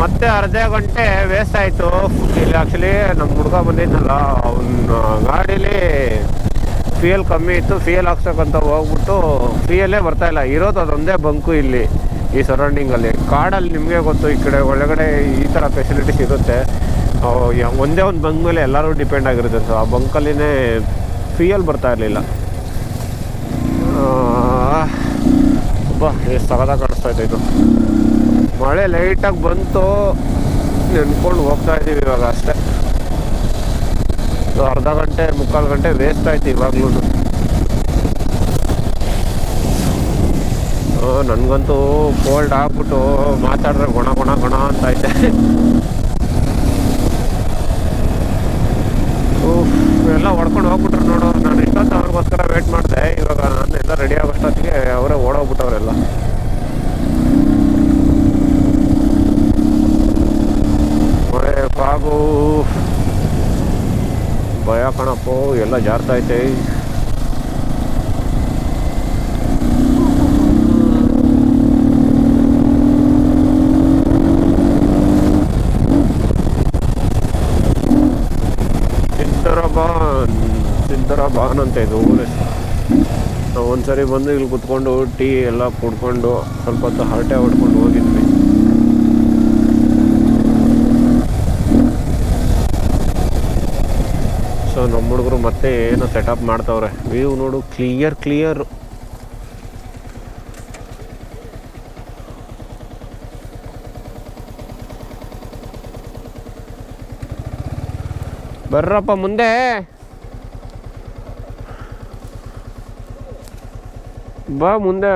ಮತ್ತೆ ಅರ್ಧ ಗಂಟೆ ವೇಸ್ಟ್ ಆಯಿತು. ಇಲ್ಲಿ ಆ್ಯಕ್ಚುಲಿ ನಮ್ಮ ಹುಡುಗ ಬಂದಿದ್ನಲ್ಲ, ಅವನ ಗಾಡೀಲಿ ಫ್ಯೂಯಲ್ ಕಮ್ಮಿ ಇತ್ತು. ಫ್ಯೂಯಲ್ ಹಾಕ್ಸೋಕ್ಕಂತ ಹೋಗ್ಬಿಟ್ಟು ಫ್ಯೂಯಲ್ಲೇ ಬರ್ತಾಯಿಲ್ಲ. ಇರೋದು ಅದೊಂದೇ ಬಂಕು ಇಲ್ಲಿ ಈ ಸರೌಂಡಿಂಗಲ್ಲಿ. ಕಾಡಲ್ಲಿ ನಿಮಗೆ ಗೊತ್ತು, ಈ ಕಡೆ ಒಳಗಡೆ ಈ ಥರ ಫೆಸಿಲಿಟೀಸ್ ಇರುತ್ತೆ. ಒಂದೇ ಒಂದು ಬಂಕ್ ಮೇಲೆ ಎಲ್ಲರೂ ಡಿಪೆಂಡ್ ಆಗಿರುತ್ತೆ. ಸೊ ಆ ಬಂಕಲ್ಲಿನೇ ಫ್ಯೂಯಲ್ ಬರ್ತಾ ಇರಲಿಲ್ಲ. ಎಷ್ಟು ಸಗದಾಗಿ ಕಾಣಿಸ್ತಾ ಇದೆ ಇದು. ಮಳೆ ಲೈಟಾಗಿ ಬಂತು, ನೆನ್ಕೊಂಡು ಹೋಗ್ತಾ ಇದ್ದೀವಿ ಇವಾಗ ಅಷ್ಟೇ. ಅರ್ಧ ಗಂಟೆ ಮುಕ್ಕಾಲು ಗಂಟೆ ವೇಸ್ಟ್ ಆಯ್ತು ಇವಾಗ್ಲೂ. ನನಗಂತೂ ಕೋಲ್ಡ್ ಆಗ್ಬಿಟ್ಟು ಮಾತಾಡಿದ್ರೆ ಗುಣ ಗುಣ ಗುಣ ಅಂತ ಐತೆ. ಎಲ್ಲ ಹೊಡ್ಕೊಂಡು ಹೋಗ್ಬಿಟ್ರು ನೋಡು. ನಾನು ಇಷ್ಟೊತ್ತು ಅವ್ರಿಗೋಸ್ಕರ ವೇಟ್ ಮಾಡಿದೆ. ಇವಾಗ ನಾನು ಎಲ್ಲ ರೆಡಿ ಆಗೋಷ್ಟೊತ್ತಿಗೆ ಅವರೇ ಓಡೋಗ್ಬಿಟ್ಟವರೆಲ್ಲ. ಮಳೆ ಫಾಗು ಭಯ ಕಣಪ್ಪೋ, ಎಲ್ಲ ಜಾರ್ತೈತೆ. ಸಿದ್ದರಾಬಾನ್ ಅಂತ ಇದು ಊರ. ನಾವು ಒಂದ್ಸರಿ ಬಂದು ಇಲ್ಲಿ ಕುತ್ಕೊಂಡು ಟೀ ಎಲ್ಲ ಕುಡ್ಕೊಂಡು ಸ್ವಲ್ಪ ಹೊತ್ತು ಹರಟೆ ಹೊಡ್ಕೊಂಡು ಹೋಗಿದ್ವಿ. ಸೊ ನಮ್ಮ ಹುಡುಗರು ಮತ್ತೆ ಏನೋ ಸೆಟಪ್ ಮಾಡ್ತಾವ್ರೆ. ವ್ಯೂ ನೋಡು, ಕ್ಲಿಯರ್. ಬರ್ರಪ್ಪ ಮುಂದೆ. ಬಾ ಮುಂದೆ.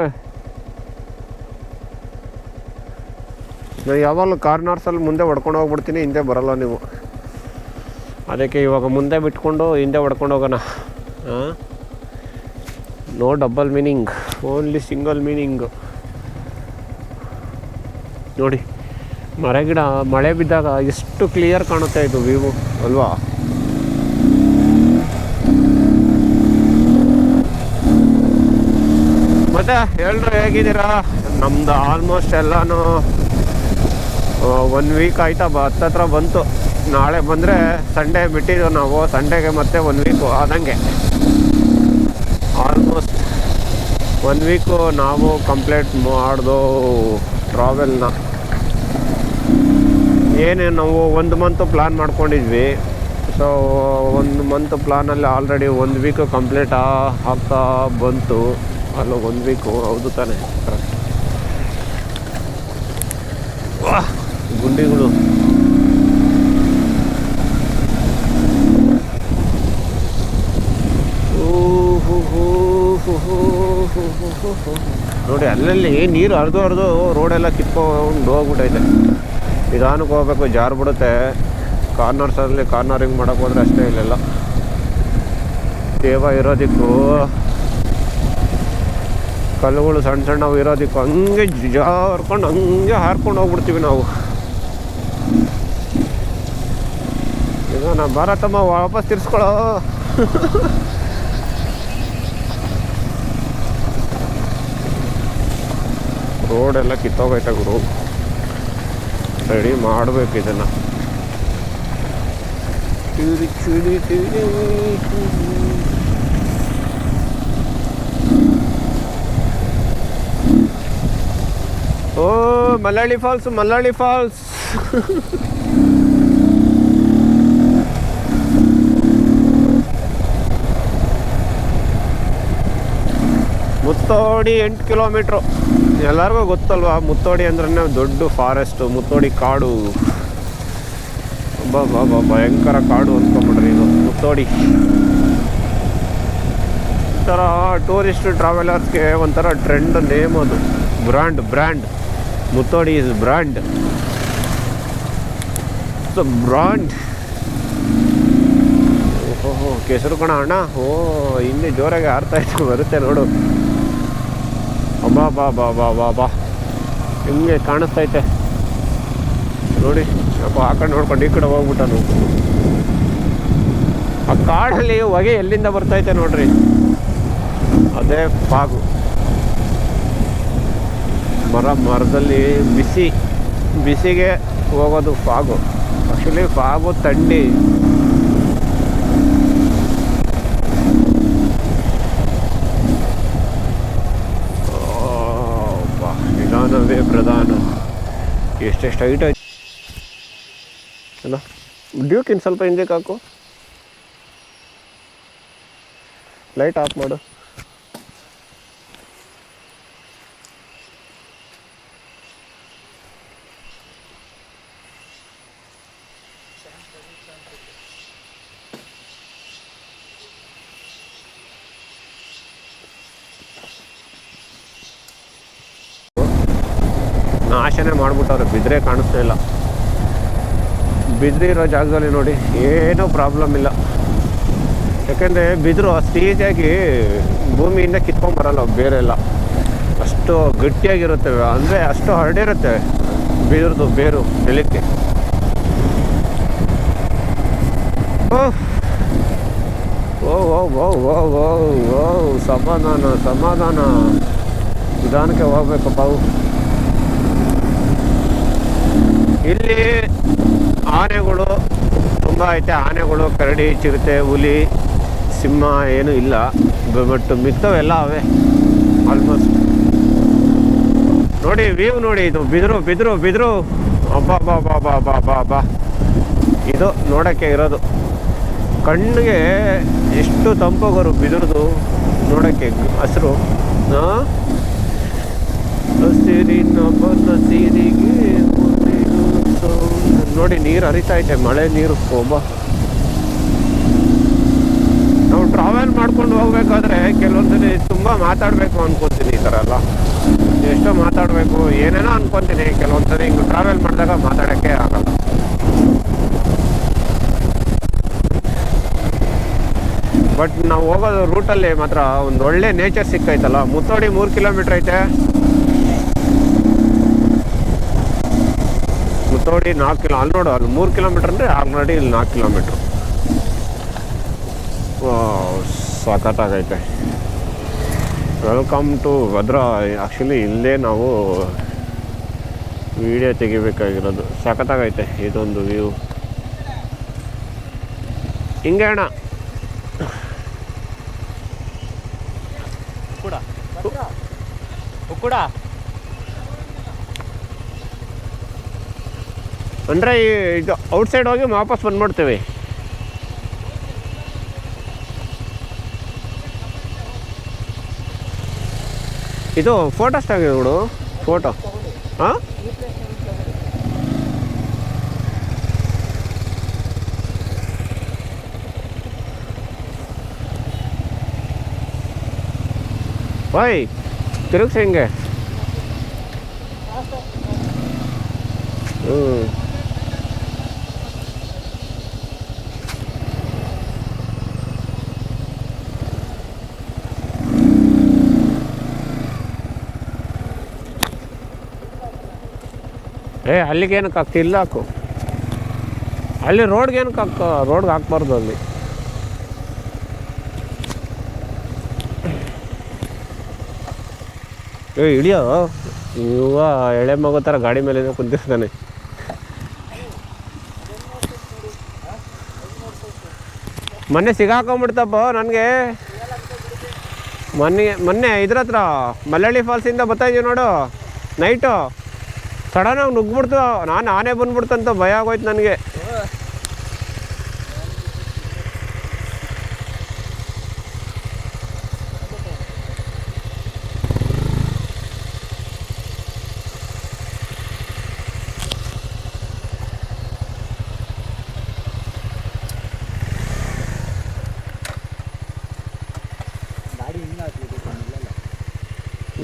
ನಾನು ಯಾವಾಗಲೂ ಕಾರ್ನರ್ಸಲ್ಲಿ ಮುಂದೆ ಹೊಡ್ಕೊಂಡು ಹೋಗ್ಬಿಡ್ತೀನಿ, ಹಿಂದೆ ಬರಲ್ಲ ನೀವು. ಅದಕ್ಕೆ ಇವಾಗ ಮುಂದೆ ಬಿಟ್ಕೊಂಡು ಹಿಂದೆ ಹೊಡ್ಕೊಂಡು ಹೋಗೋಣ. No double meaning, only single meaning. ನೋಡಿ ಮರಗಿಡ ಮಳೆ ಬಿದ್ದಾಗ ಎಷ್ಟು ಕ್ಲಿಯರ್ ಕಾಣುತ್ತೆ ಇದು ವ್ಯೂ ಅಲ್ವಾ. ಮತ್ತೆ ಎಲ್ಲರೂ ಹೇಗಿದ್ದೀರಾ? ನಮ್ದು ಆಲ್ಮೋಸ್ಟ್ ಎಲ್ಲನೂ 1 ವೀಕ್ ಆಯ್ತಾ, ಹತ್ತತ್ರ ಬಂತು. ನಾಳೆ ಬಂದರೆ ಸಂಡೇ ಬಿಟ್ಟಿದ್ದು ನಾವು. ಸಂಡೇಗೆ ಮತ್ತೆ 1 ವೀಕು ಆದಂಗೆ. ಆಲ್ಮೋಸ್ಟ್ 1 ವೀಕು ನಾವು ಕಂಪ್ಲೀಟ್ ಮಾಡ್ದೋ ಟ್ರಾವೆಲ್ನ. ಏನೇನು ನಾವು 1 ಮಂತು ಪ್ಲ್ಯಾನ್ ಮಾಡ್ಕೊಂಡಿದ್ವಿ. ಸೊ 1 ಮಂತ್ ಪ್ಲಾನಲ್ಲಿ ಆಲ್ರೆಡಿ 1 ವೀಕು ಕಂಪ್ಲೀಟ್ ಆಗ್ತಾ ಬಂತು. ಅಲ್ಲ 1 ವೀಕು ಹೌದು ತಾನೆ. ಗುಂಡಿಗಳು ನೋಡಿ, ಅಲ್ಲಲ್ಲಿ ನೀರು ಹರಿದು ರೋಡೆಲ್ಲ ಕಿತ್ಕೊಂಡು ಹೋಗ್ಬಿಟ್ಟೈತೆ. ನಿಧಾನಕ್ಕೆ ಹೋಗ್ಬೇಕು, ಜಾರು ಬಿಡುತ್ತೆ. ಕಾರ್ನರ್ಸಲ್ಲಿ ಕಾರ್ನರಿಂಗ್ ಮಾಡೋಕ್ಕೆ ಹೋದ್ರೆ ಅಷ್ಟೇ. ಇಲ್ಲೆಲ್ಲ ದೇವ ಇರೋದಕ್ಕೂ ಕಲ್ಲುಗಳು ಸಣ್ಣವು ಇರೋದಕ್ಕೂ ಹಂಗೆ ಜಾರ್ಕೊಂಡು ಹಂಗೆ ಹಾರ್ಕೊಂಡು ಹೋಗ್ಬಿಡ್ತೀವಿ ನಾವು. ಈಗ ನಾನು ಭಾರತಮ್ಮ ವಾಪಸ್ ತಿರ್ಸ್ಕೊಳ್ಳೋ. ರೋಡೆಲ್ಲ ಕಿತ್ತೋಗೈತೆ ಗುರು. ರೆಡಿ ಮಾಡಬೇಕು ಇದನ್ನು. ಓ ಮಲ್ಲಳ್ಳಿ ಫಾಲ್ಸ್. ಮುತ್ತೋಡಿ 8 ಕಿಲೋಮೀಟ್ರು. ಎಲ್ಲರಿಗೂ ಗೊತ್ತಲ್ವಾ, ಮುತ್ತೋಡಿ ಅಂದ್ರೆ ದೊಡ್ಡ ಫಾರೆಸ್ಟು, ಮುತ್ತೋಡಿ ಕಾಡು. ಭಯಂಕರ ಕಾಡು ಅಂದ್ಕೊಂಬಿಡ್ರಿ ಇದು ಮುತ್ತೋಡಿ. ಒಂಥರ ಟೂರಿಸ್ಟ್ ಟ್ರಾವೆಲರ್ಸ್ಗೆ ಒಂಥರ ಟ್ರೆಂಡ್ ನೇಮ್ ಅದು. Brand Muthodi is brand. ಓಹೋ ಕೆಸರು ಕಣ ಅಣ್ಣ. ಹಿಂದೆ ಜೋರಾಗಿ ಆರ್ತಾ ಇತ್ತು, ಬರುತ್ತೆ ನೋಡು. ಬಾ ಹಿಂಗೆ ಕಾಣಿಸ್ತೈತೆ ನೋಡಿ. ಸ್ವಲ್ಪ ಆ ಕಡೆ ನೋಡ್ಕೊಂಡು ಈ ಕಡೆ ಹೋಗ್ಬಿಟ್ಟನು. ಆ ಕಾಡಲ್ಲಿ ಹೊಗೆ ಎಲ್ಲಿಂದ ಬರ್ತೈತೆ ನೋಡ್ರಿ, ಅದೇ ಫಾಗು. ಮರದಲ್ಲಿ ಬಿಸಿಗೆ ಹೋಗೋದು ಫಾಗು. ಆ್ಯಕ್ಚುಲಿ ಫಾಗು ಥಂಡಿ. ನಿಧಾನವೇ ಪ್ರಧಾನ. ಎಷ್ಟೆಷ್ಟು ಹೈಟ್ ಆಯ್ತು ಅಲ್ಲ. ಡ್ಯೂಕ್ ಇನ್ನು ಸ್ವಲ್ಪ ಹಿಂದಕ್ಕೆ ಹಾಕು, ಲೈಟ್ ಆಫ್ ಮಾಡು. ನಾಶನೇ ಮಾಡಿಬಿಟ್ಟವ್ರೆ, ಬಿದ್ರೆ ಕಾಣಿಸ್ತಾ ಇಲ್ಲ. ಬಿದ್ರಿ ಇರೋ ಜಾಗದಲ್ಲಿ ನೋಡಿ ಏನೂ ಪ್ರಾಬ್ಲಮ್ ಇಲ್ಲ. ಯಾಕೆಂದರೆ ಬಿದ್ರು ಅಷ್ಟು ಈಸಿಯಾಗಿ ಭೂಮಿಯಿಂದ ಕಿತ್ಕೊಂಬರಲ್ಲ ಬೇರೆ ಎಲ್ಲ, ಅಷ್ಟು ಗಟ್ಟಿಯಾಗಿರುತ್ತವೆ. ಅಂದರೆ ಅಷ್ಟು ಹರಡಿರುತ್ತೆ ಬಿದ್ರದ್ದು ಬೇರು ನೆಲಕ್ಕೆ. ಓಹ್ ಓ ಓ ಓ ಓ ಓ ಓ ಸಮಾಧಾನ ಸಮಾಧಾನ. ನಿಧಾನಕ್ಕೆ ಹೋಗ್ಬೇಕಪ್ಪ. ಇಲ್ಲಿ ಆನೆಗಳು ತುಂಬ ಐತೆ. ಆನೆಗಳು, ಕರಡಿ, ಚಿರತೆ, ಹುಲಿ, ಸಿಂಹ ಏನೂ ಇಲ್ಲ. ಬಟ್ ಮಿಕ್ಕವೆಲ್ಲ ಅವೆ ಆಲ್ಮೋಸ್ಟ್. ನೋಡಿ ವ್ಯೂ ನೋಡಿ, ಇದು ಬಿದ್ರು ಬಿದ್ರು ಬಿದ್ರು. ಅಬ್ಬಾ ಬಾ ಬಾ ಬಾ ಬಾ ಬಾ ಬಾ. ಇದು ನೋಡೋಕ್ಕೆ ಇರೋದು. ಕಣ್ಣಿಗೆ ಎಷ್ಟು ತಂಪೋಗೋರು ಬಿದ್ರದು ನೋಡೋಕ್ಕೆ. ಹಸಿರು ಹಸಿರಿನ ಬನಸಿರಿಗೆ ನೋಡಿ, ನೀರು ಹರಿತಾ ಐತೆ, ಮಳೆ ನೀರು. ಒಬ್ಬ ನಾವು ಟ್ರಾವೆಲ್ ಮಾಡ್ಕೊಂಡು ಹೋಗ್ಬೇಕಾದ್ರೆ ಕೆಲವೊಂದ್ಸಲಿ ತುಂಬ ಮಾತಾಡಬೇಕು ಅನ್ಕೊತೀನಿ. ಈ ಥರ ಎಲ್ಲ ಎಷ್ಟೋ ಮಾತಾಡಬೇಕು, ಏನೇನೋ ಅನ್ಕೊತೀನಿ. ಕೆಲವೊಂದ್ಸರಿ ಹಿಂಗೆ ಟ್ರಾವೆಲ್ ಮಾಡಿದಾಗ ಮಾತಾಡೋಕ್ಕೆ ಆಗಲ್ಲ. ಬಟ್ ನಾವು ಹೋಗೋದು ರೂಟಲ್ಲಿ ಮಾತ್ರ ಒಂದು ಒಳ್ಳೆ ನೇಚರ್ ಸಿಕ್ಕೈತಲ್ಲ. ಮುತ್ತೋಡಿ 3 ಕಿಲೋಮೀಟ್ರ್ ಐತೆ, ಮುತ್ತೋಡಿ 4 ಕಿಲೋ. ಅಲ್ಲಿ ನೋಡು, ಅಲ್ಲಿ 3 ಕಿಲೋಮೀಟ್ರ್ ಅಂದರೆ ಆಲ್ರೆಡಿ ಇಲ್ಲಿ 4 ಕಿಲೋಮೀಟ್ರು. ಸಖತ್ತಾಗೈತೆ. Welcome to Bhadra. ಆ್ಯಕ್ಚುಲಿ ಇಲ್ಲೇ ನಾವು ವಿಡಿಯೋ ತೆಗಿಬೇಕಾಗಿರೋದು. ಸಖತ್ತಾಗೈತೆ ಇದೊಂದು ವ್ಯೂ. ಹಿಂಗೆ ಅಣ್ಣ ಕೂಡ ಅಂದರೆ ಇದು ಔಟ್ಸೈಡ್ ಹೋಗಿ ವಾಪಸ್ ಬಂದ್ಬಿಡ್ತೀವಿ. ಇದು ಫೋಟೋಸ್ ತೆಗೆದು ಫೋಟೋ. ಹಾಂ ಓಯ್ ತಿರುಗಿಸಿ ಹಿಂಗೆ. ಅಲ್ಲಿಗೆ ಏನಕ್ಕೆ ಹಾಕ್ತಿ? ಇಲ್ಲ ಹಾಕು. ಅಲ್ಲಿ ರೋಡ್ಗೆ ಏನಕ್ಕೆ ರೋಡ್ಗೆ ಹಾಕ್ಬಾರ್ದು. ಅಲ್ಲಿ ಇಳಿಯೋ. ಇವ ಎಳೆ ಮಗು ಥರ ಗಾಡಿ ಮೇಲೆ ಕುಂತಿರ್ತಾನೆ. ಮೊನ್ನೆ ಸಿಗಾಕೊಂಬಿಡ್ತಪ್ಪ ನನಗೆ. ಮೊನ್ನೆ ಇದ್ರ ಹತ್ರ ಮಲ್ಲಳ್ಳಿ ಫಾಲ್ಸಿಂದ ಬರ್ತಾಯಿದ್ದೀವಿ ನೋಡು, ನೈಟು ಸಡನ್ನಾಗಿ ನುಗ್ಗಿಬಿಡ್ತು. ನಾನು ಆನೆ ಬಂದ್ಬಿಡ್ತಂತ ಭಯ ಆಗೋಯ್ತು ನನಗೆ.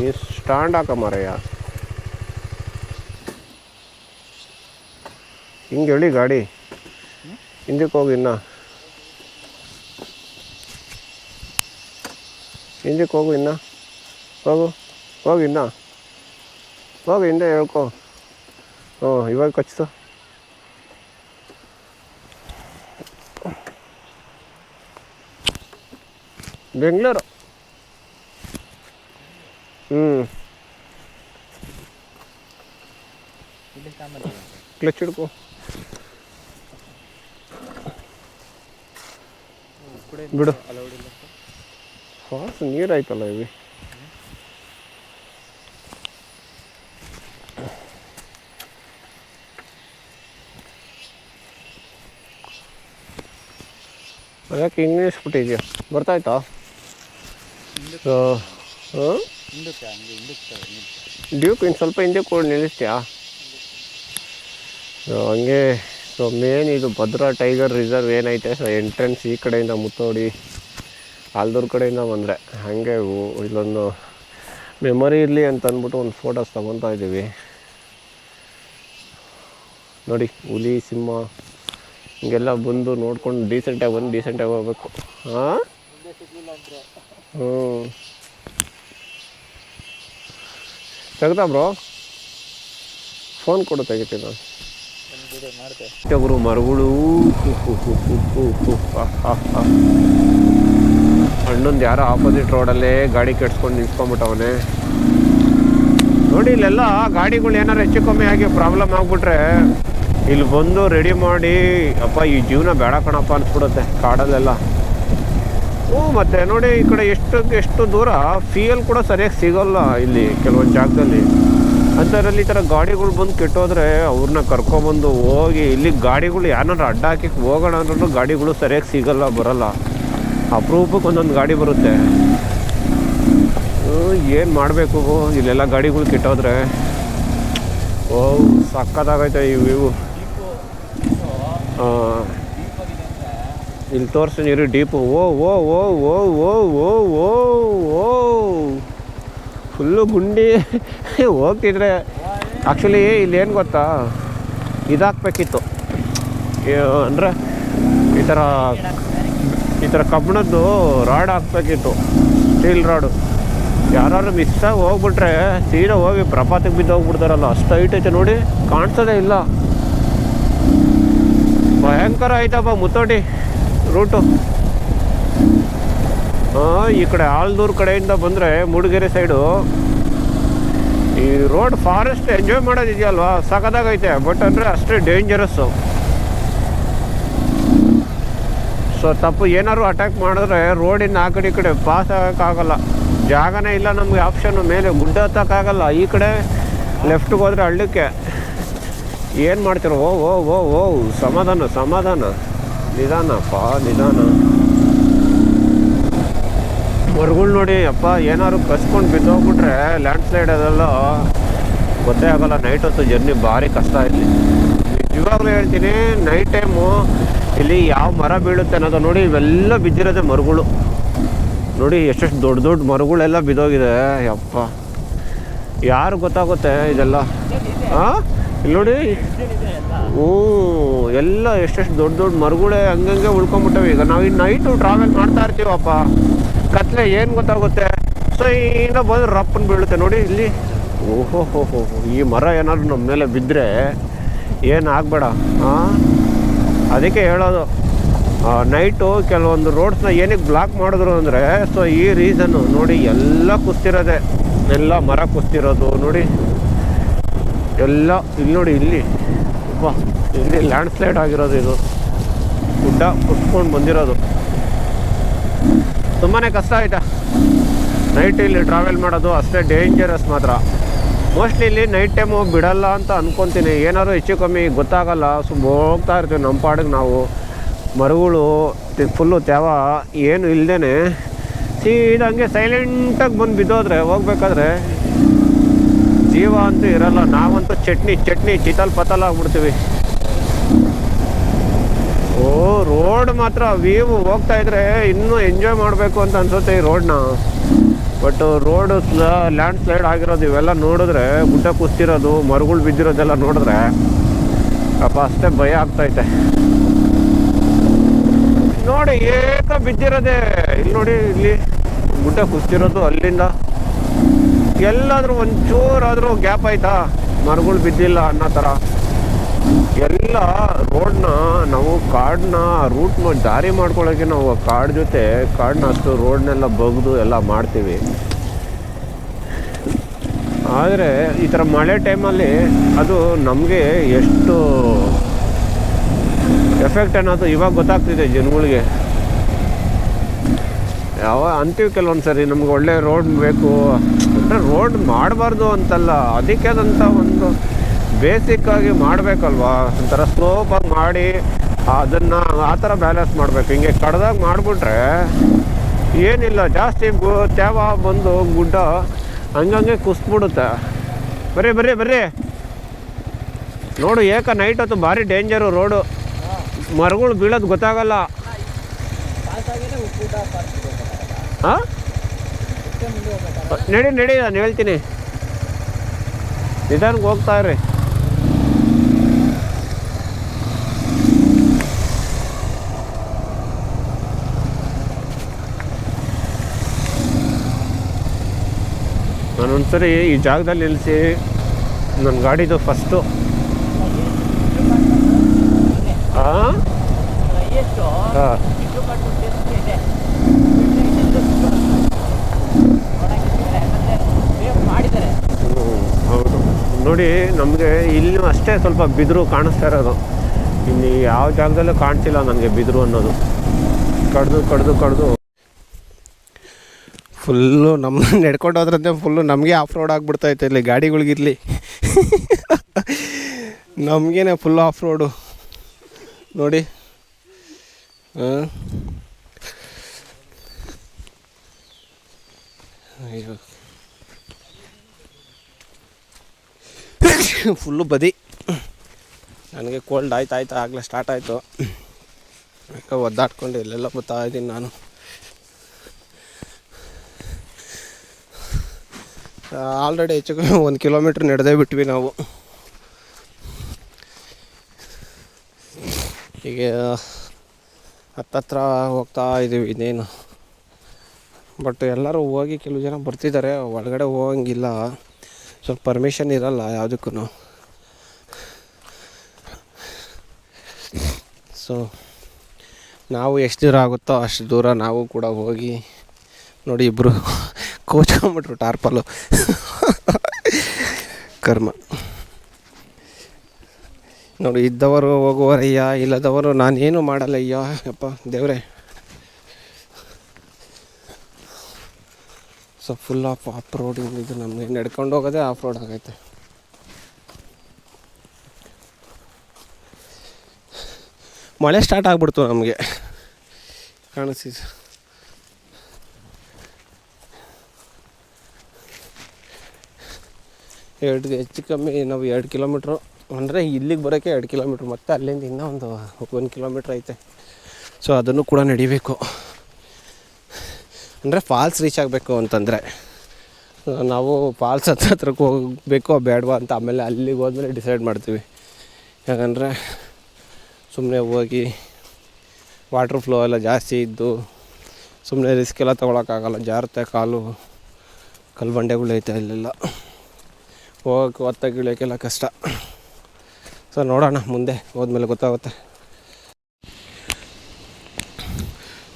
ಈ ಸ್ಟ್ಯಾಂಡ್ ಹಾಕ ಮಾರಯ್ಯ. ಹಿಂಗೆ ಹೇಳಿ ಗಾಡಿ ಹಿಂದಕ್ಕೆ ಹೋಗಿ. ಹಿಂದಕ್ಕೆ ಹೋಗು. ಹೋಗು ಹೋಗಿ ಹೋಗಿ ಹಿಂದೆ ಹೇಳ್ಕೊ. ಇವಾಗ ಕಚ್ತು. ಬೆಂಗಳೂರು. ಕ್ಲಚ್ ಹಿಡ್ಕೊ. ಬಿಡು ಫಾಸ್ಟ್ ನೀರಾಯ್ತಲ್ಲ ಇವಿ. ಯಾಕೆ ಹಿಂಗೆ ನಿಲ್ಲಿಸ್ಬಿಟ್ಟಿದ್ಯಾ? ಬರ್ತಾಯ್ತಾ? ಹಾಂ ಡ್ಯೂಕ್ ಇನ್ನು ಸ್ವಲ್ಪ ಹಿಂದೆ ಕೂಡ ನಿಲ್ಲಿಸ್ತೀಯಾ? ಹಂಗೆ. ಸೊ ಮೇನ್ ಇದು ಭದ್ರಾ ಟೈಗರ್ ರಿಸರ್ವ್ ಏನೈತೆ, ಸೊ ಎಂಟ್ರೆನ್ಸ್ ಈ ಕಡೆಯಿಂದ ಮುತ್ತೋಡಿ ಆಲ್ದೂರ್ ಕಡೆಯಿಂದ ಬಂದರೆ ಹಾಗೆ ಇಲ್ಲೊಂದು ಮೆಮೊರಿ ಇರಲಿ ಅಂತ ಅಂದ್ಬಿಟ್ಟು ಒಂದು ಫೋಟೋಸ್ ತೊಗೊತಾ ಇದ್ದೀವಿ. ನೋಡಿ, ಹುಲಿ ಸಿಂಹ ಹಿಂಗೆಲ್ಲ ಬಂದು ನೋಡ್ಕೊಂಡು ಡೀಸೆಂಟಾಗಿ ಬಂದು ಡೀಸೆಂಟಾಗಿ ಹೋಗ್ಬೇಕು. ಹಾಂ ಹ್ಞೂ ತೆಗ್ದಾ ಬ್ರೋ? ಫೋನ್ ಕೊಡು, ತೆಗಿತೀನಿ ನಾನು. ಗುರು ಮರಗಳು ಅಣ್ಣೊಂದು ಯಾರೋ ಆಪೋಸಿಟ್ ರೋಡಲ್ಲೇ ಗಾಡಿ ಕೆಡ್ಸ್ಕೊಂಡು ನಿಲ್ಸ್ಕೊಂಬಿಟ್ಟವನೇ. ನೋಡಿ ಇಲ್ಲೆಲ್ಲ ಗಾಡಿಗಳು ಏನಾರು ಹೆಚ್ಚು ಕಮ್ಮಿ ಆಗಿ ಪ್ರಾಬ್ಲಮ್ ಆಗಿಬಿಟ್ರೆ ಇಲ್ಲಿ ಬಂದು ರೆಡಿ ಮಾಡಿ ಅಪ್ಪ ಈ ಜೀವನ ಬೇಡ ಕಣಪ್ಪ ಅನ್ಸ್ಬಿಡುತ್ತೆ ಕಾಡಲ್ಲೆಲ್ಲ. ಮತ್ತು ನೋಡಿ ಈ ಕಡೆ ಎಷ್ಟು ದೂರ ಫ್ಯೂಯಲ್ ಕೂಡ ಸರಿಯಾಗಿ ಸಿಗೋಲ್ಲ ಇಲ್ಲಿ ಕೆಲವೊಂದು ಜಾಗದಲ್ಲಿ. ಅಂಥದ್ರಲ್ಲಿ ಈ ಥರ ಗಾಡಿಗಳು ಬಂದು ಕೆಟ್ಟೋದ್ರೆ ಅವ್ರನ್ನ ಕರ್ಕೊಬಂದು ಹೋಗಿ ಇಲ್ಲಿ ಗಾಡಿಗಳು ಯಾರನ್ನಾರು ಅಡ್ಡ ಹಾಕಿ ಹೋಗೋಣ ಅಂದ್ರೂ ಗಾಡಿಗಳು ಸರಿಯಾಗಿ ಸಿಗೋಲ್ಲ, ಬರೋಲ್ಲ. ಅಪರೂಪಕ್ಕೆ ಒಂದೊಂದು ಗಾಡಿ ಬರುತ್ತೆ. ಏನು ಮಾಡಬೇಕು ಇಲ್ಲೆಲ್ಲ ಗಾಡಿಗಳು ಕೆಟ್ಟೋದ್ರೆ? ಸಕ್ಕತ್ತಾಗೈತೆ ಇವು. ಇಲ್ಲಿ ತೋರಿಸ್ತೀನಿ ಇರಿ ಡೀಪು. ಓ ಓ ಓ ಓ ಓ ಓ ಓ ಓ ಫುಲ್ಲು ಗುಂಡಿ ಹೋಗ್ತಿದ್ರೆ. ಆ್ಯಕ್ಚುಲಿ ಇಲ್ಲೇನು ಗೊತ್ತಾ, ಇದಾಕಬೇಕಿತ್ತು ಅಂದರೆ ಈ ಥರ ಕಬ್ಬಿಣದ್ದು ರಾಡ್ ಹಾಕ್ಬೇಕಿತ್ತು, ಸ್ಟೀಲ್ ರಾಡು. ಯಾರು ಮಿಸ್ಸಾಗಿ ಹೋಗ್ಬಿಟ್ರೆ ಸೀದಾ ಹೋಗಿ ಪ್ರಪಾತಕ್ಕೆ ಬಿದ್ದು ಹೋಗ್ಬಿಡ್ತಾರಲ್ಲ, ಅಷ್ಟು ಹೈಟ್ ಐತೆ ನೋಡಿ, ಕಾಣಿಸೋದೇ ಇಲ್ಲ. ಭಯಂಕರ ಐತಪ್ಪ ಮುತ್ತೋಟಿ ರೂಟು. ಈ ಕಡೆ ಆಲ್ದೂರ್ ಕಡೆಯಿಂದ ಬಂದರೆ ಮೂಡಿಗೆರೆ ಸೈಡು ಈ ರೋಡ್ ಫಾರೆಸ್ಟ್ ಎಂಜಾಯ್ ಮಾಡೋದಿದೆಯಲ್ವಾ, ಸಖತ್ತಾಗೈತೆ. ಬಟ್ ಅಂದರೆ ಅಷ್ಟೇ ಡೇಂಜರಸ್ಸು. ಸೊ ತಪ್ಪು ಏನಾದ್ರು ಅಟ್ಯಾಕ್ ಮಾಡಿದ್ರೆ ರೋಡಿನ ಆ ಕಡೆ ಈ ಕಡೆ ಪಾಸ್ ಆಗೋಕ್ಕಾಗಲ್ಲ, ಜಾಗನೇ ಇಲ್ಲ ನಮಗೆ ಆಪ್ಷನ್ನು. ಮೇಲೆ ಗುಡ್ಡ ಹತ್ತಕ್ಕಾಗಲ್ಲ. ಈ ಕಡೆ ಲೆಫ್ಟಿಗೆ ಹೋದರೆ ಹಳ್ಳಕ್ಕೆ ಏನು ಮಾಡ್ತೀರೋ? ಓ ಓ ಓ ಓ ಸಮಾಧಾನ, ನಿಧಾನಪ್ಪ ನಿಧಾನ. ಮರಗಳು ನೋಡಿ ಅಪ್ಪ, ಏನಾದ್ರು ಕಸ್ಕೊಂಡು ಬಿದ್ದೋಗ್ಬಿಟ್ರೆ ಲ್ಯಾಂಡ್ ಸ್ಲೈಡ್ ಅದೆಲ್ಲ ಗೊತ್ತೇ ಆಗೋಲ್ಲ. ನೈಟ್ ಹೊತ್ತು ಜರ್ನಿ ಭಾರಿ ಕಷ್ಟ ಇಲ್ಲಿ. ಇವಾಗಲೂ ಹೇಳ್ತೀನಿ, ನೈಟ್ ಟೈಮು ಇಲ್ಲಿ ಯಾವ ಮರ ಬೀಳುತ್ತೆ ಅನ್ನೋದು ನೋಡಿ. ಇವೆಲ್ಲ ಬಿದ್ದಿರೋದೆ ಮರಗಳು ನೋಡಿ, ಎಷ್ಟೆಷ್ಟು ದೊಡ್ಡ ಮರಗಳೆಲ್ಲ ಬಿದ್ದೋಗಿದೆ. ಯಪ್ಪ, ಯಾರು ಗೊತ್ತಾಗುತ್ತೆ ಇದೆಲ್ಲ? ಹಾಂ ಇಲ್ಲಿ ನೋಡಿ, ಎಲ್ಲ ಎಷ್ಟೆಷ್ಟು ದೊಡ್ಡ ಮರಗಳೇ ಹಂಗಂಗೆ ಉಳ್ಕೊಂಬಿಟ್ಟವೆ. ಈಗ ನಾವು ಇನ್ನು ನೈಟು ಟ್ರಾವೆಲ್ ಮಾಡ್ತಾ ಇರ್ತೀವಪ್ಪ, ಕತ್ಲೆ ಏನು ಗೊತ್ತಾಗುತ್ತೆ? ಸೊ ಇನ್ನು ಬಂದು ರಪ್ಪನ್ ಬೀಳುತ್ತೆ ನೋಡಿ ಇಲ್ಲಿ. ಓಹೋ ಹೋ ಹೋ ಹೋ, ಈ ಮರ ಏನಾದ್ರು ನಮ್ಮ ಮೇಲೆ ಬಿದ್ದರೆ ಏನು ಆಗಬೇಡ. ಅದಕ್ಕೆ ಹೇಳೋದು, ನೈಟು ಕೆಲವೊಂದು ರೋಡ್ಸ್ನ ಏನಕ್ಕೆ ಬ್ಲಾಕ್ ಮಾಡಿದ್ರು ಅಂದರೆ, ಸೊ ಈ ರೀಸನ್ನು ನೋಡಿ. ಎಲ್ಲ ಕುಸ್ತಿರೋದೆ, ಎಲ್ಲ ಮರ ಕುಸ್ತಿರೋದು ನೋಡಿ ಎಲ್ಲ. ಇಲ್ಲಿ ನೋಡಿ, ಇಲ್ಲಿ ಲ್ಯಾಂಡ್ ಸ್ಲೈಡ್ ಆಗಿರೋದು, ಇದು ಗುಡ್ಡ ಕುಸ್ಕೊಂಡು ಬಂದಿರೋದು. ತುಂಬಾ ಕಷ್ಟ ಆಯ್ತಾ ನೈಟ್ ಇಲ್ಲಿ ಟ್ರಾವೆಲ್ ಮಾಡೋದು, ಅಷ್ಟೇ ಡೇಂಜರಸ್ ಮಾತ್ರ. ಮೋಸ್ಟ್ಲಿ ಇಲ್ಲಿ ನೈಟ್ ಟೈಮು ಬಿಡಲ್ಲ ಅಂತ ಅಂದ್ಕೊತೀನಿ. ಏನಾದ್ರು ಹೆಚ್ಚು ಕಮ್ಮಿ ಗೊತ್ತಾಗಲ್ಲ, ಹೋಗ್ತಾ ಇರ್ತೀವಿ ನಮ್ಮ ಪಾಡಿಗೆ ನಾವು. ಮರಗಳು ಫುಲ್ಲು ತ್ಯಾವ ಏನು ಇಲ್ಲದೇ ಸೀದಾ ಹಂಗೆ ಸೈಲೆಂಟಾಗಿ ಬಂದು ಬಿದ್ದೋದ್ರೆ ಹೋಗ್ಬೇಕಾದ್ರೆ ಜೀವ ಅಂತೂ ಇರಲ್ಲ. ನಾವಂತೂ ಚಟ್ನಿ ಚಿತಲ್ ಪತಲ್ ಆಗ್ಬಿಡ್ತೀವಿ. ರೋಡ್ ಮಾತ್ರ ವ್ಯೂ ಹೋಗ್ತಾ ಇದ್ರೆ ಇನ್ನೂ ಎಂಜಾಯ್ ಮಾಡಬೇಕು ಅಂತ ಅನ್ಸುತ್ತೆ ಈ ರೋಡ್ನ. ಬಟ್ ರೋಡ್ ಲ್ಯಾಂಡ್ ಸ್ಲೈಡ್ ಆಗಿರೋದು ಇವೆಲ್ಲ ನೋಡಿದ್ರೆ, ಗುಡ್ಡ ಕುಸ್ತಿರೋದು, ಮರಗಳು ಬಿದ್ದಿರೋದೆಲ್ಲ ನೋಡಿದ್ರೆ ಅಪ್ಪ ಅಷ್ಟೇ ಭಯ ಆಗ್ತೈತೆ. ನೋಡಿ ಬಿದ್ದಿರೋದೆ ಇಲ್ಲಿ ನೋಡಿ, ಇಲ್ಲಿ ಗುಡ್ಡ ಕುಸ್ತಿರೋದು. ಅಲ್ಲಿಂದ ಎಲ್ಲಾದ್ರೂ ಒಂಚೂರಾದ್ರೂ ಗ್ಯಾಪ್ ಆಯ್ತಾ, ಮರಗಳು ಬಿದ್ದಿಲ್ಲ ಅನ್ನೋ ಥರ. ಎಲ್ಲ ರೋಡ್ನ ನಾವು ಕಾಡನ್ನ ರೂಟ್ನ ದಾರಿ ಮಾಡ್ಕೊಳ್ಳೋಕೆ ನಾವು ಕಾಡ್ ಜೊತೆ ಕಾಡನ್ನ ಅಷ್ಟು ರೋಡ್ನೆಲ್ಲ ಬಗ್ದು ಎಲ್ಲ ಮಾಡ್ತೀವಿ. ಆದರೆ ಈ ಥರ ಮಳೆ ಟೈಮಲ್ಲಿ ಅದು ನಮಗೆ ಎಷ್ಟು ಎಫೆಕ್ಟ್ ಅನ್ನೋದು ಇವಾಗ ಗೊತ್ತಾಗ್ತಿದೆ ಜನಗಳಿಗೆ. ಅಂತೀವಿ ಕೆಲವೊಂದು ಸರಿ ನಮ್ಗೆ ಒಳ್ಳೆ ರೋಡ್ ಬೇಕು ಅಂದರೆ ರೋಡ್ ಮಾಡಬಾರ್ದು ಅಂತಲ್ಲ, ಅದಕ್ಕೆ ಆದಂಥ ಒಂದು ಬೇಸಿಕ್ಕಾಗಿ ಮಾಡಬೇಕಲ್ವಾ, ಒಂಥರ ಸ್ಲೋಪಾಗಿ ಮಾಡಿ ಅದನ್ನು ಆ ಥರ ಬ್ಯಾಲೆನ್ಸ್ ಮಾಡಬೇಕು. ಹಿಂಗೆ ಕಡ್ದಾಗ ಮಾಡಿಬಿಟ್ರೆ ಏನಿಲ್ಲ, ಜಾಸ್ತಿ ತೇವ ಬಂದು ಗುಡ್ಡ ಹಂಗಂಗೆ ಕುಸ್ಬಿಡುತ್ತೆ. ಬರ್ರಿ ನೋಡು, ನೈಟ್ ಹೊತ್ತು ಭಾರಿ ಡೇಂಜರು ರೋಡು, ಮರಗಳು ಬೀಳೋದು ಗೊತ್ತಾಗಲ್ಲ. ಹಾಂ ನಡಿ ನಾನು ಹೇಳ್ತೀನಿ, ನಿಧಾನಕ್ಕೆ ಹೋಗ್ತಾ ಇರ್ರಿ. ನಾನೊಂದ್ಸರಿ ಈ ಜಾಗದಲ್ಲಿ ನಿಲ್ಲಿಸಿ ನನ್ನ ಗಾಡಿದು ಫಸ್ಟು ಹಾಂ ಹೌದು ನೋಡಿ, ನಮಗೆ ಇಲ್ಲೂ ಅಷ್ಟೇ ಸ್ವಲ್ಪ ಬಿದಿರು ಕಾಣಿಸ್ತಾ ಇರೋದು, ಇನ್ನು ಯಾವ ಜಾಗದಲ್ಲೂ ಕಾಣ್ತಿಲ್ಲ ನನಗೆ ಬಿದಿರು ಅನ್ನೋದು. ಕಡ್ದು ಫುಲ್ಲು ನಮ್ಮ ನಡ್ಕೊಂಡು ಹೋದ್ರಂತೆ ಫುಲ್ಲು ನಮಗೆ ಆಫ್ ರೋಡ್ ಆಗಿಬಿಡ್ತೈತೆ ಇಲ್ಲಿ ಗಾಡಿಗಳಿಗಿರಲಿ. ನಮಗೇನೆ ಫುಲ್ ಆಫ್ ರೋಡು ನೋಡಿ. ಅಯ್ಯೋ ಫುಲ್ಲು ಬದಿ. ನನಗೆ ಕೋಲ್ಡ್ ಆಯ್ತು ಆಗಲೇ ಸ್ಟಾರ್ಟ್ ಆಯಿತು. ಒದ್ದಾಡ್ಕೊಂಡು ಎಲ್ಲೆಲ್ಲ ಬರ್ತಾಯಿದ್ದೀನಿ ನಾನು. ಆಲ್ರೆಡಿ ಹೆಚ್ಚು ಕಮ್ಮಿ 1 ಕಿಲೋಮೀಟ್ರ್ ನಡೆದೇ ಬಿಟ್ವಿ ನಾವು. ಈಗ ಹತ್ತತ್ರ ಹೋಗ್ತಾ ಇದ್ದೀವಿ ಇನ್ನೇನು. ಬಟ್ ಎಲ್ಲರೂ ಹೋಗಿ ಕೆಲವು ಜನ ಬರ್ತಿದ್ದಾರೆ, ಒಳಗಡೆ ಹೋಗಂಗಿಲ್ಲ, ಸ್ವಲ್ಪ ಪರ್ಮಿಷನ್ ಇರಲ್ಲ ಯಾವುದಕ್ಕೂ. ಸೊ ನಾವು ಎಷ್ಟು ದೂರ ಆಗುತ್ತೋ ಅಷ್ಟು ದೂರ ನಾವು ಕೂಡ ಹೋಗಿ ನೋಡಿ. ಇಬ್ಬರು ಕೋಚ್ಕೊಂಬಿಟ್ರು ಟಾರ್ಪಲು ಕರ್ಮ ನೋಡಿ. ಇದ್ದವರು ಹೋಗುವರಯ್ಯ, ಇಲ್ಲದವರು ನಾನೇನು ಮಾಡಲ್ಲಯ್ಯ. ಯಪ್ಪ ದೇವ್ರೆ. ಸೊ ಫುಲ್ ಆಫ್ ರೋಡಿಂಗ್ ಇದು, ನಮಗೆ ನಡ್ಕೊಂಡು ಹೋಗೋದೇ ಆಫ್ ರೋಡ್ ಆಗೈತೆ. ಮಳೆ ಸ್ಟಾರ್ಟ್ ಆಗಿಬಿಡ್ತು ನಮಗೆ ಕಾಣಿಸ್ತಿದೆ. ಹೆಚ್ಚು ಕಮ್ಮಿ ನಾವು 2 ಕಿಲೋಮೀಟ್ರು ಅಂದರೆ ಇಲ್ಲಿಗೆ ಬರೋಕ್ಕೆ 2 ಕಿಲೋಮೀಟ್ರ್, ಮತ್ತು ಅಲ್ಲಿಂದ ಇನ್ನೂ ಒಂದು 1 ಕಿಲೋಮೀಟ್ರ್ ಐತೆ. ಸೊ ಅದನ್ನು ಕೂಡ ನಡಿಬೇಕು. ಅಂದರೆ ಫಾಲ್ಸ್ ರೀಚ್ ಆಗಬೇಕು ಅಂತಂದರೆ ನಾವು ಫಾಲ್ಸ್ ಹತ್ರಕ್ಕೆ ಹೋಗಬೇಕೋ ಬೇಡವಾ ಅಂತ ಆಮೇಲೆ ಅಲ್ಲಿಗೆ ಹೋದ್ಮೇಲೆ ಡಿಸೈಡ್ ಮಾಡ್ತೀವಿ. ಯಾಕಂದರೆ ಸುಮ್ಮನೆ ಹೋಗಿ ವಾಟ್ರ್ ಫ್ಲೋ ಎಲ್ಲ ಜಾಸ್ತಿ ಇದ್ದು ಸುಮ್ಮನೆ ರಿಸ್ಕ್ ಎಲ್ಲ ತೊಗೊಳಕ್ಕಾಗಲ್ಲ, ಜಾರುತ್ತೆ ಕಾಲು, ಬಂಡೆಗಳೈತೆ ಅಲ್ಲೆಲ್ಲ ಹೋಗೋಕ್ಕೆ ಹೊತ್ತಾಗಿ ಇಳಿಯೋಕ್ಕೆಲ್ಲ ಕಷ್ಟ. ಸೊ ನೋಡೋಣ, ಮುಂದೆ ಹೋದ್ಮೇಲೆ ಗೊತ್ತಾಗುತ್ತೆ.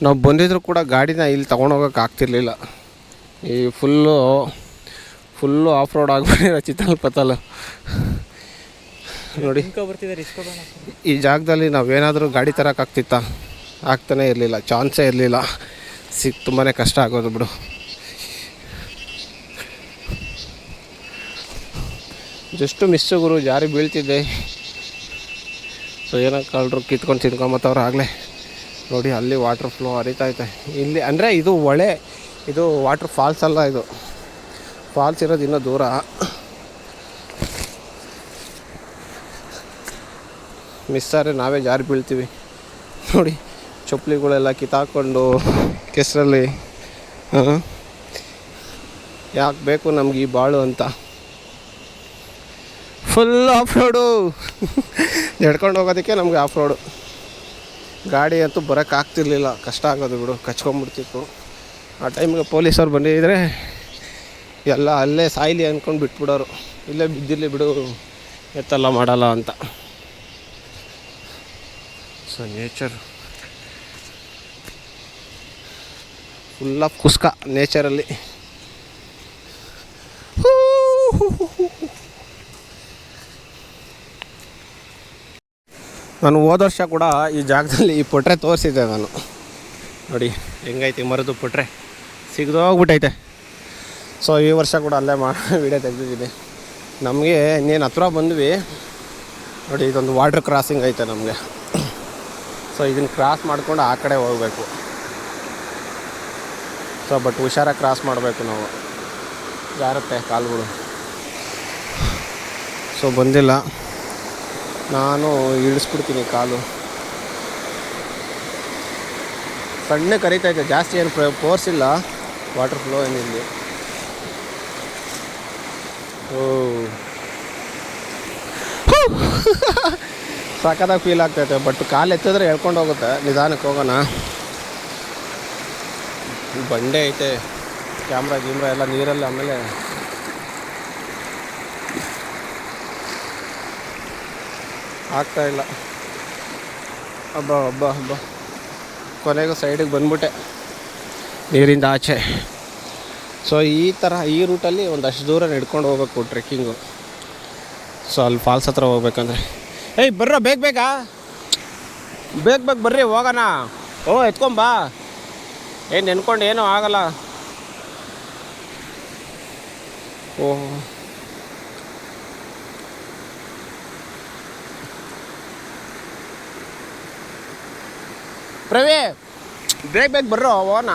ನಾವು ಬಂದಿದ್ರು ಕೂಡ ಗಾಡಿನ ಇಲ್ಲಿ ತೊಗೊಂಡೋಗೋಕೆ ಆಗ್ತಿರ್ಲಿಲ್ಲ. ಈ ಫುಲ್ಲು ಆಫ್ ರೋಡ್ ಆಗಿಬಿಟ್ಟಿರೋ ಚಿತ್ತಲ್ಪತ್ತಲು ನೋಡಿ. ಈ ಜಾಗದಲ್ಲಿ ನಾವೇನಾದರೂ ಗಾಡಿ ತರೋಕ್ಕಾಗ್ತಿತ್ತಾ? ಆಗ್ತಾನೇ ಇರಲಿಲ್ಲ, ಚಾನ್ಸೇ ಇರಲಿಲ್ಲ. ತುಂಬಾ ಕಷ್ಟ ಆಗೋದು ಬಿಡು. ಜಸ್ಟು ಮಿಸ್ಸು ಗುರು, ಜಾರಿ ಬೀಳ್ತಿದ್ದೆ. ಸೊ ಏನೋ ಕಳ್ಳರು ಕಿತ್ಕೊಂಡು ತಿನ್ಕೊಂಬತ್ತವ್ರು ಆಗಲೇ ನೋಡಿ. ಅಲ್ಲಿ ವಾಟ್ರ್ ಫ್ಲೋ ಹರಿತೈತೆ ಇಲ್ಲಿ. ಅಂದರೆ ಇದು ಹೊಳೆ, ಇದು ವಾಟ್ರ್ ಫಾಲ್ಸ್ ಅಲ್ಲ, ಇದು ಫಾಲ್ಸ್ ಇರೋದು ಇನ್ನೂ ದೂರ. ಮಿಸ್ಸಾರೆ ನಾವೇ ಜಾರಿ ಬೀಳ್ತೀವಿ ನೋಡಿ. ಚಪ್ಪಲಿಗಳೆಲ್ಲ ಕಿತ್ತಾಕೊಂಡು ಕೆಸರಲ್ಲಿ. ಯಾಕೆ ಬೇಕು ನಮ್ಗೆ ಈ ಬಾಳು ಅಂತ. ಫುಲ್ ಆಫ್ ರೋಡು ನಡ್ಕೊಂಡು ಹೋಗೋದಕ್ಕೆ ನಮಗೆ ಆಫ್ ರೋಡು. ಗಾಡಿ ಅಂತೂ ಬರೋಕ್ಕಾಗ್ತಿರ್ಲಿಲ್ಲ, ಕಷ್ಟ ಆಗೋದು ಬಿಡು, ಕಚ್ಕೊಂಡ್ಬಿಡ್ತಿತ್ತು. ಆ ಟೈಮಿಗೆ ಪೊಲೀಸವ್ರು ಬಂದಿದ್ದರೆ ಎಲ್ಲ ಅಲ್ಲೇ ಸಾಯ್ಲಿ ಅಂದ್ಕೊಂಡು ಬಿಟ್ಬಿಡೋರು, ಇಲ್ಲೇ ಬಿದ್ದಿರಲಿ ಬಿಡು ಎತ್ತಲ್ಲ ಮಾಡಲ್ಲ ಅಂತ. ಸೊ ನೇಚರ್ ಫುಲ್ ಆಫ್ ಕುಸ್ಕ ನೇಚರಲ್ಲಿ. ನಾನು ಹೋದ ವರ್ಷ ಕೂಡ ಈ ಜಾಗದಲ್ಲಿ ಈ ಪೊಟ್ರೆ ತೋರಿಸಿದ್ದೆ ನಾನು. ನೋಡಿ ಹೆಂಗೈತಿ ಮರದು ಪೊಟ್ರೆ, ಸಿಗ್ದೋಗ್ಬಿಟ್ಟೈತೆ. ಸೊ ಈ ವರ್ಷ ಕೂಡ ಅಲ್ಲೇ ವೀಡಿಯೋ ತೆಗೆದಿದ್ದೀನಿ. ನಮಗೆ ಇನ್ನೇನು ಹತ್ರ ಬಂದ್ವಿ. ನೋಡಿ ಇದೊಂದು ವಾಟರ್ ಕ್ರಾಸಿಂಗ್ ಐತೆ ನಮಗೆ. ಸೊ ಇದನ್ನು ಕ್ರಾಸ್ ಮಾಡ್ಕೊಂಡು ಆ ಕಡೆ ಹೋಗಬೇಕು. ಸೊ ಬಟ್ ಹುಷಾರಾಗಿ ಕ್ರಾಸ್ ಮಾಡಬೇಕು ನಾವು, ಜಾರುತ್ತೆ ಕಾಲುಗಳು. ಸೊ ಬಂದಿಲ್ಲ, ನಾನು ಇಳಿಸ್ಬಿಡ್ತೀನಿ ಕಾಲು. ಸಣ್ಣ ಕರಿತೈತೆ, ಜಾಸ್ತಿ ಏನು ಫೋರ್ಸ್ ಇಲ್ಲ, ವಾಟರ್ ಫ್ಲೋ ಏನಿಲ್ಲ. ಸಖತ್ತಾಗಿ ಫೀಲ್ ಆಗ್ತೈತೆ. ಬಟ್ ಕಾಲು ಎತ್ತಿದ್ರೆ ಹೇಳ್ಕೊಂಡು ಹೋಗುತ್ತೆ. ನಿಧಾನಕ್ಕೆ ಹೋಗೋಣ. ಬಂಡೆ ಐತೆ, ಕ್ಯಾಮ್ರಾ ಎಲ್ಲ ನೀರಲ್ಲಿ. ಆಮೇಲೆ ಆಗ್ತಾಯಿಲ್ಲ. ಹಬ್ಬ ಕೊನೆಗೂ ಸೈಡಿಗೆ ಬಂದ್ಬಿಟ್ಟೆ ನೀರಿಂದ ಆಚೆ. ಸೊ ಈ ರೂಟಲ್ಲಿ ಒಂದಷ್ಟು ದೂರ ನಡ್ಕೊಂಡು ಹೋಗ್ಬೇಕು ಟ್ರೆಕ್ಕಿಂಗು. ಸೊ ಅಲ್ಲಿ ಫಾಲ್ಸ್ ಹತ್ರ ಹೋಗ್ಬೇಕಂದ್ರೆ ಬರ್ರೋ ಬೇಗ ಬರ್ರಿ ಹೋಗೋಣ. ಎತ್ಕೊಂಬಾ, ಏನು ನೆನ್ಕೊಂಡು ಏನೂ ಆಗಲ್ಲ. ಪ್ರವೀ ಬೇಗ ಬರ್ರೋ ಹೋಗೋಣ.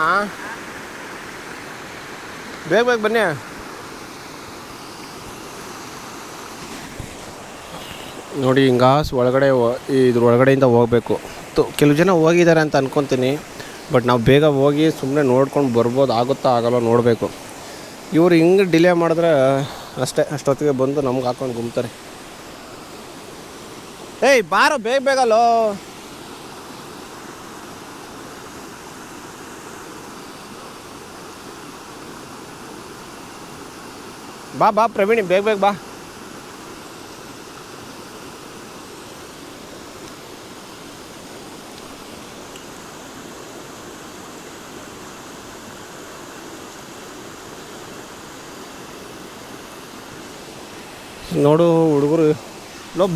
ಬೇಗ ಬನ್ನಿ. ನೋಡಿ ಹಿಂಗಾಸ್ ಒಳಗಡೆ ಇದ್ರ ಒಳಗಡೆಯಿಂದ ಹೋಗಬೇಕು. ಕೆಲವು ಜನ ಹೋಗಿದ್ದಾರೆ ಅಂತ ಅನ್ಕೊತೀನಿ. ಬಟ್ ನಾವು ಬೇಗ ಹೋಗಿ ಸುಮ್ಮನೆ ನೋಡ್ಕೊಂಡು ಬರ್ಬೋದು. ಆಗುತ್ತಾ ಆಗಲ್ಲ ನೋಡಬೇಕು. ಇವ್ರು ಹಿಂಗೆ ಡಿಲೇ ಮಾಡಿದ್ರೆ ಅಷ್ಟೇ, ಅಷ್ಟೊತ್ತಿಗೆ ಬಂದು ನಮ್ಗೆ ಹಾಕೊಂಡು ಗುಮ್ತಾರೆ. ಬಾರೋ ಬೇಗಲ್ಲೋ. ಬಾ ಪ್ರವೀಣಿ, ಬೇಗ ಬಾ. ನೋಡು ಹುಡುಗರು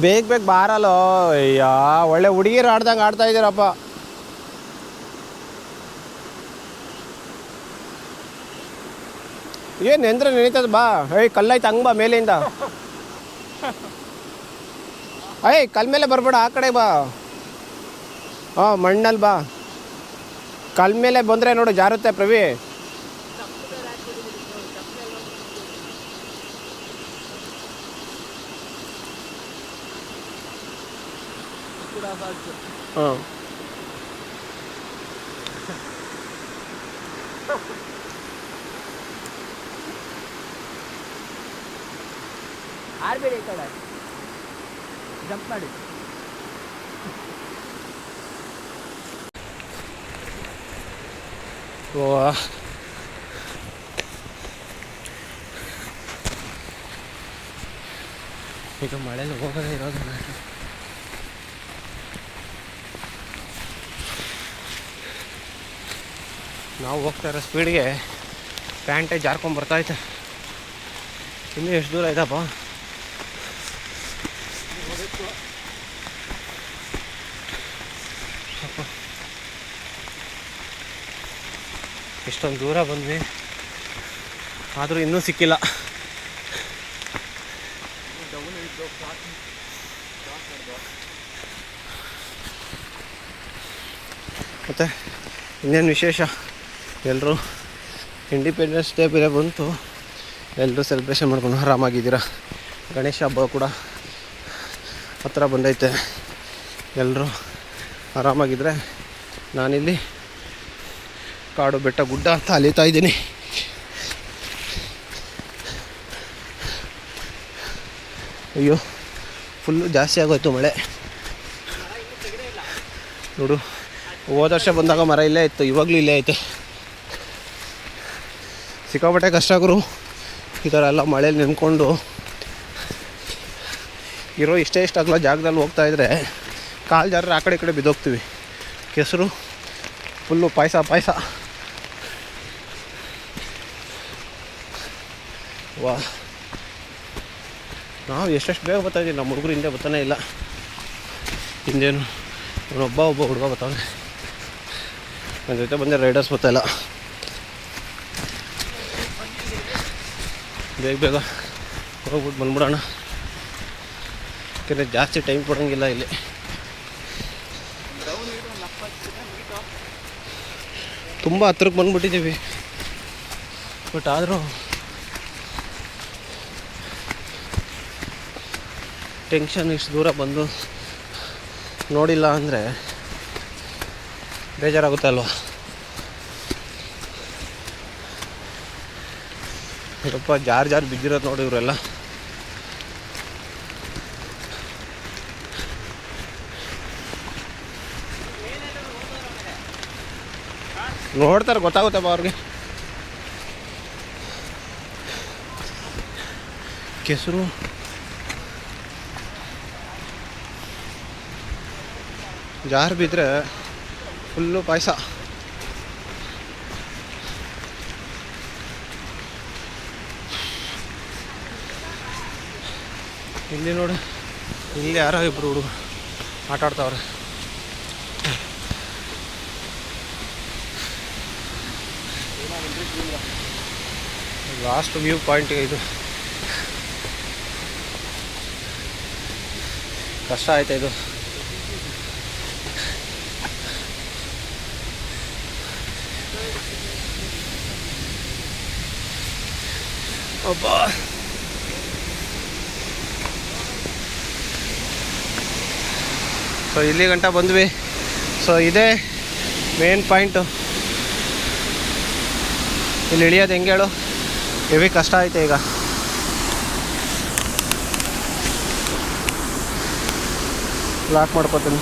ಬೇಗ ಬಾರಲ್ಲೋ. ಅಯ್ಯ ಒಳ್ಳೆ ಹುಡುಗಿರು ಆಡ್ದಂಗೆ ಆಡ್ತಾ ಇದ್ದೀರಪ್ಪ. ಏನು ಎಂದ್ರೆ ನೆನೀತದ. ಬಾ ಕಲ್ಲೈತೆ, ಹಂಗೆ ಬಾ ಮೇಲಿಂದ. ಕಲ್ ಮೇಲೆ ಬರಬೇಡ, ಆ ಕಡೆ ಬಾ. ಮಣ್ಣಲ್ಲಿ ಬಾ. ಕಲ್ ಮೇಲೆ ಬಂದರೆ ನೋಡು ಜಾರುತ್ತೆ ಪ್ರವಿ. ಆರ್ಬೇಡಿ, ಈ ಕಡೆ ಜಂಪ್ ಮಾಡಿ. ಈಗ ಮಳೆಯಲ್ಲಿ ಹೋಗೋದೇ ಇರೋದು. ನಾವು ಹೋಗ್ತಾ ಇರೋ ಸ್ಪೀಡ್ಗೆ ಪ್ಯಾಂಟೇ ಜಾರ್ಕೊಂಡು ಬರ್ತೈತೆ. ಇನ್ನೂ ಎಷ್ಟು ದೂರ ಆಯ್ತಪ್ಪ. ಇಷ್ಟೊಂದು ದೂರ ಬಂದ್ವಿ, ಆದರೂ ಇನ್ನೂ ಸಿಕ್ಕಿಲ್ಲ. ಮತ್ತು ಇನ್ನೇನು ವಿಶೇಷ, ಎಲ್ಲರೂ ಇಂಡಿಪೆಂಡೆನ್ಸ್ ಡೇ ಬೇರೆ ಬಂತು. ಎಲ್ಲರೂ ಸೆಲೆಬ್ರೇಷನ್ ಮಾಡ್ಕೊಂಡು ಆರಾಮಾಗಿದ್ದೀರಾ. ಗಣೇಶ ಹಬ್ಬ ಕೂಡ ಹತ್ರ ಬಂದೈತೆ. ಎಲ್ಲರೂ ಆರಾಮಾಗಿದ್ದರೆ ನಾನಿಲ್ಲಿ ಕಾಡು ಬೆಟ್ಟ ಗುಡ್ಡ ಅಂತ ಅಲಿತಾ ಇದ್ದೀನಿ. ಅಯ್ಯೋ ಫುಲ್ಲು ಜಾಸ್ತಿ ಆಗೋಯ್ತು ಮಳೆ. ನೋಡು, ಹೋದ ವರ್ಷ ಬಂದಾಗ ಮರ ಇಲ್ಲೇ ಇತ್ತು, ಇವಾಗಲೂ ಇಲ್ಲೇ ಐತೆ. ಸಿಕ್ಕಾಪಟ್ಟೆ ಕಷ್ಟ ಗುರು. ಈ ಥರ ಎಲ್ಲ ಮಳೇಲಿ ನೆನ್ಕೊಂಡು ಇರೋ ಇಷ್ಟೇ ಆಗಲ್ಲ ಜಾಗದಲ್ಲಿ ಹೋಗ್ತಾಯಿದ್ರೆ ಕಾಲು ಜಾರ ಆ ಕಡೆ ಈ ಕಡೆ ಬಿದ್ದೋಗ್ತೀವಿ. ಕೆಸರು ಫುಲ್ಲು ಪಾಯಸ. ವಾ, ನಾವು ಎಷ್ಟೆಷ್ಟು ಬೇಗ ಬರ್ತಾಯಿದ್ದೀವಿ. ನಮ್ಮ ಹುಡುಗರು ಹಿಂದೆ ಬರ್ತಾನೆ ಇಲ್ಲ. ಹಿಂದೇನು ಒಬ್ಬ ಹುಡುಗ ಬರ್ತಾವೆ. ನನ್ನ ಜೊತೆ ಬಂದೆ ರೈಡರ್ಸ್ ಬರ್ತಾಯಿಲ್ಲ. ಬೇಗ ಹೋಗ್ಬಿಟ್ಟು ಬಂದ್ಬಿಡೋಣ. ಯಾಕೆಂದರೆ ಜಾಸ್ತಿ ಟೈಮ್ ಕೊಡೋಂಗಿಲ್ಲ ಇಲ್ಲಿ. ತುಂಬ ಹತ್ರಕ್ಕೆ ಬಂದುಬಿಟ್ಟಿದ್ದೀವಿ. ಬಟ್ ಆದರೂ ಟೆನ್ಷನ್ ಇಷ್ಟು ದೂರ ಬಂದು ನೋಡಿಲ್ಲ ಅಂದರೆ ಬೇಜಾರಾಗುತ್ತೆ ಅಲ್ವಾ. ಸ್ವಲ್ಪ ಜಾರು ಬಿದ್ದಿರೋದು ನೋಡಿ ಇವರೆಲ್ಲ. ನೋಡ್ತಾರೆ ಗೊತ್ತಾಗುತ್ತಪ್ಪ ಅವ್ರಿಗೆ. ಕೆಸರು ಜಾರು ಬಿದ್ದರೆ ಫುಲ್ಲು ಪಾಯಸ. ಇಲ್ಲಿ ನೋಡಿ, ಇಲ್ಲಿ ಯಾರೋ ಇಬ್ಬರು ಹುಡುಗರು ಆಟ ಆಡ್ತಾವ್ರೆ. ಲಾಸ್ಟ್ ವ್ಯೂ ಪಾಯಿಂಟಿಗೆ ಇದು ಕಷ್ಟ ಆಯ್ತಾ ಇದು. ಒಬ್ಬ ಸೊ ಇಲ್ಲಿ ಗಂಟ ಬಂದ್ವಿ. ಸೊ ಇದೇ ಮೇನ್ ಪಾಯಿಂಟು. ಇಲ್ಲಿ ಇಳಿಯೋದು ಹೆಂಗೆ ಹೇಳು, ಹೆವಿ ಕಷ್ಟ ಐತೆ. ಈಗ ಲಾಕ್ ಮಾಡ್ಕೊತೀನಿ.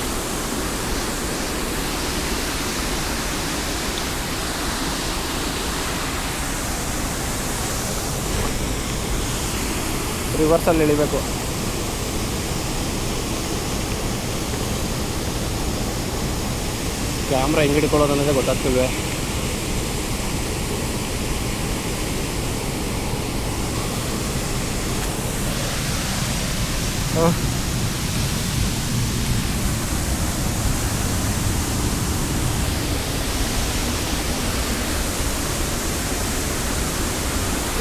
ರಿವರ್ಸಲ್ಲಿ ಇಳಿಬೇಕು. ಕ್ಯಾಮ್ರಾ ಹೆಂಗೆ ಹಿಡ್ಕೊಳ್ಳೋದು ಅನ್ನೋದೇ ಗೊತ್ತಾಗ್ತಿಲ್ವೇ.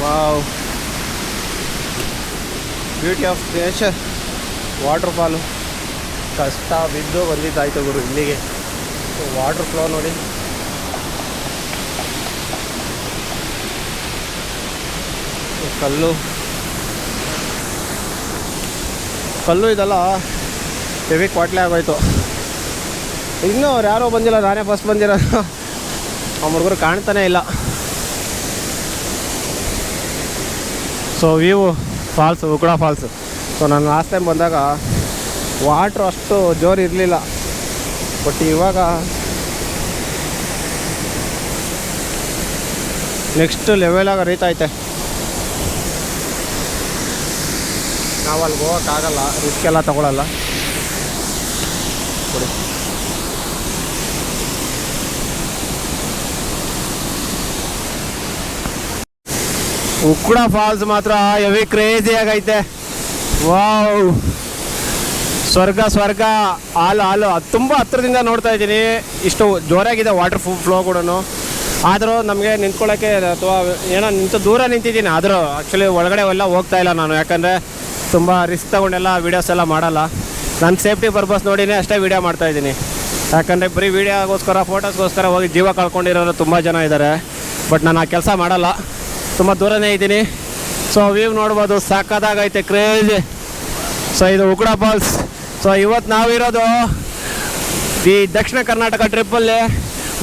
Wow, beauty of nature. Waterfall ಕಷ್ಟ ಬಿದ್ದು ಬಂದಿದ್ದಾಯ್ತು ಗುರು ಇಲ್ಲಿಗೆ. ವಾಟರ್ ಫ್ಲೋ ನೋಡಿ. ಕಲ್ಲು ಇದೆಲ್ಲ ಹೆವಿ ಕ್ವಾಟ್ಲೆ ಆಗೋಯ್ತು. ಇನ್ನೂ ಅವ್ರು ಯಾರೋ ಬಂದಿಲ್ಲ, ನಾನೇ ಫಸ್ಟ್ ಬಂದಿರೋದು. ಆ ಹುಡುಗರು ಕಾಣ್ತಾನೇ ಇಲ್ಲ. So view falls, Ukkada falls. So ನಾನು ಲಾಸ್ಟ್ ಟೈಮ್ ಬಂದಾಗ ವಾಟ್ರು ಅಷ್ಟು ಜೋರು ಇರಲಿಲ್ಲ. ಬಟ್ ಇವಾಗ ನೆಕ್ಸ್ಟ್ ಲೆವೆಲಾಗ ಹರಿತೈತೆ. ನಾವು ಅಲ್ಲಿ ಹೋಗೋಕ್ಕಾಗಲ್ಲ, ರಿಸ್ಕ್ ಎಲ್ಲ ತಗೊಳ್ಳಲ್ಲ. ಕೊಡಿ. ಉಕ್ಕಡ ಫಾಲ್ಸ್ ಮಾತ್ರ ಹೆವಿ ಕ್ರೇಜಿ ಆಗೈತೆ. ವಾವ್, ಸ್ವರ್ಗ ಹಾಲು ತುಂಬ ಹತ್ರದಿಂದ ನೋಡ್ತಾ ಇದ್ದೀನಿ. ಇಷ್ಟು ಜೋರಾಗಿದೆ ವಾಟರ್ ಫ್ಲೋ ಕೂಡ. ಆದರೂ ನಮಗೆ ನಿಂತ್ಕೊಳ್ಳೋಕ್ಕೆ ಅಥವಾ ಏನೋ ದೂರ ನಿಂತಿದ್ದೀನಿ. ಆದರೂ ಆ್ಯಕ್ಚುಲಿ ಒಳಗಡೆ ಎಲ್ಲ ಹೋಗ್ತಾ ಇಲ್ಲ ನಾನು, ಯಾಕಂದರೆ ತುಂಬ ರಿಸ್ಕ್ ತೊಗೊಂಡೆಲ್ಲ ವೀಡಿಯೋಸ್ ಎಲ್ಲ ಮಾಡಲ್ಲ. ನನ್ನ ಸೇಫ್ಟಿ ಪರ್ಪಸ್ ನೋಡಿನೇ ಅಷ್ಟೇ ವೀಡಿಯೋ ಮಾಡ್ತಾಯಿದ್ದೀನಿ. ಯಾಕಂದರೆ ಬರೀ ವೀಡಿಯೋಗೋಸ್ಕರ, ಫೋಟೋಸ್ಗೋಸ್ಕರ ಹೋಗಿ ಜೀವ ಕಳ್ಕೊಂಡಿರೋರು ತುಂಬ ಜನ ಇದ್ದಾರೆ. ಬಟ್ ನಾನು ಆ ಕೆಲಸ ಮಾಡಲ್ಲ, ತುಂಬ ದೂರನೇ ಇದ್ದೀನಿ. ಸೊ ವ್ಯೂ ನೋಡ್ಬೋದು, ಸಾಕಾದಾಗೈತೆ, ಕ್ರೇಜಿ. ಸೊ ಇದು ಉಕ್ಕಡ ಫಾಲ್ಸ್. ಸೊ ಇವತ್ತು ನಾವಿರೋದು ಈ ದಕ್ಷಿಣ ಕರ್ನಾಟಕ ಟ್ರಿಪ್ಪಲ್ಲಿ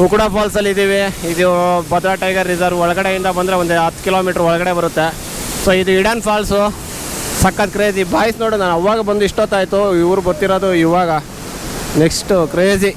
ಉಕ್ಕಡ ಫಾಲ್ಸಲ್ಲಿ ಇದ್ದೀವಿ. ಇದು ಭದ್ರಾ ಟೈಗರ್ ರಿಸರ್ವ್ ಒಳಗಡೆಯಿಂದ ಬಂದರೆ ಒಂದು 10 ಕಿಲೋಮೀಟ್ರ್ ಒಳಗಡೆ ಬರುತ್ತೆ. ಸೊ ಇದು ಹಿಡನ್ ಫಾಲ್ಸು, ಸಖತ್ ಕ್ರೇಜಿ. ಬಾಯ್ಸ್ ನೋಡು, ನಾನು ಅವಾಗ ಬಂದು ಇಷ್ಟೊತ್ತಾಯಿತು, ಇವ್ರು ಬರ್ತಿರೋದು ಇವಾಗ. Next crazy.